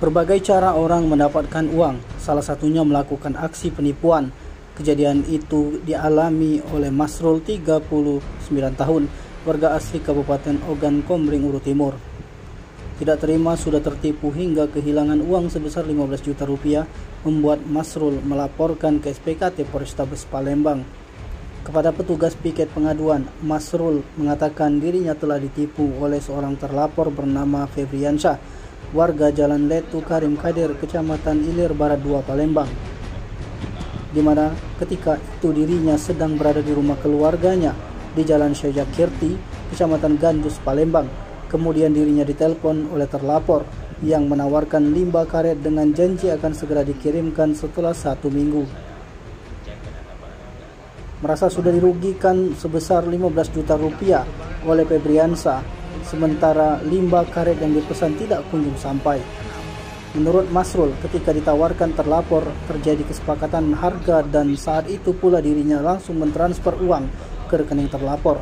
Berbagai cara orang mendapatkan uang, salah satunya melakukan aksi penipuan. Kejadian itu dialami oleh Masrul, 39 tahun, warga asli Kabupaten Ogan Komering Uru Timur. Tidak terima sudah tertipu hingga kehilangan uang sebesar 15 juta rupiah, membuat Masrul melaporkan ke SPKT Polrestabes Palembang. Kepada petugas piket pengaduan, Masrul mengatakan dirinya telah ditipu oleh seorang terlapor bernama Febriansyah, warga Jalan Letu Karim Kadir, Kecamatan Ilir Barat 2, Palembang, di mana ketika itu dirinya sedang berada di rumah keluarganya di Jalan Syekh Kirti, Kecamatan Gandus, Palembang. Kemudian dirinya ditelepon oleh terlapor yang menawarkan limbah karet dengan janji akan segera dikirimkan setelah 1 minggu. Merasa sudah dirugikan sebesar 15 juta rupiah oleh Febriansyah, sementara limbah karet yang dipesan tidak kunjung sampai. Menurut Masrul, ketika ditawarkan terlapor, terjadi kesepakatan harga dan saat itu pula dirinya langsung mentransfer uang ke rekening terlapor.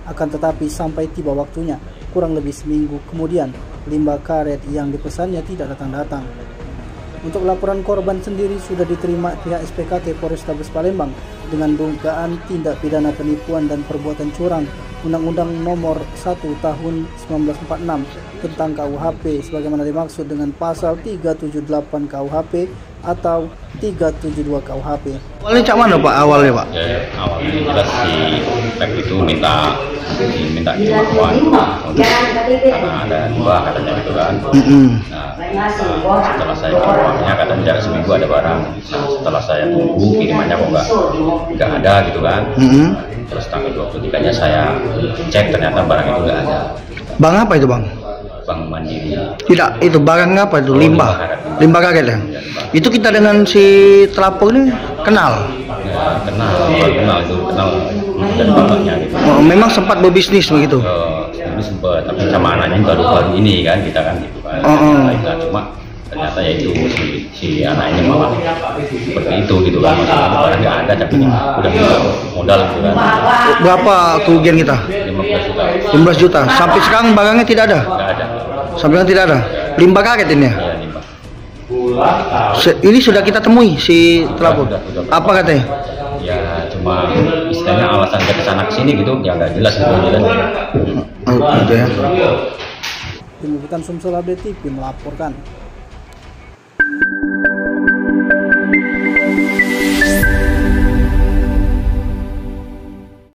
Akan tetapi sampai tiba waktunya, kurang lebih seminggu kemudian, limbah karet yang dipesannya tidak datang-datang. Untuk laporan korban sendiri sudah diterima pihak SPKT Polrestabes Palembang dengan dugaan tindak pidana penipuan dan perbuatan curang Undang-Undang Nomor 1 Tahun 1946 tentang KUHP sebagaimana dimaksud dengan pasal 378 KUHP atau 372 KUHP. Awalnya cak mana Pak awalnya Pak? Ya, awalnya jelas si Pep itu minta uang karena ada dua katanya gitu kan. Nah, setelah saya kirim uangnya katanya jarak seminggu ada barang. Nah, setelah saya tunggu kirimannya kok nggak ada gitu kan. Terus tanggal 23-nya saya cek ternyata barang itu nggak ada. Bang apa itu Bang? Bank Mandiri. Tidak, itu barang apa itu? Limbah karet ya? Itu kita dengan si terlapor ini kenal? Ya, kenal dari bapaknya gitu. Oh, memang sempat berbisnis begitu? Ini sempat, tapi sama anaknya baru ini kan kita kan gitu kan. Nah, cuma ternyata ya itu si anak ini malah seperti itu gitu kan, maksudnya barang nggak ada tapi udah modal gitu kan. Berapa kerugian kita? 15 juta. Sampai sekarang barangnya tidak ada? Nggak ada. Sampai sekarang tidak ada? Limbah karet ini ya? Iya, limbah. Ini sudah kita temui si terlapor. Apa katanya? Ya cuma istilahnya alasan ke sana kesini gitu ya nggak jelas gitu aja. Oh, gitu ya. Tim Liputan Sumsel Update TV melaporkan.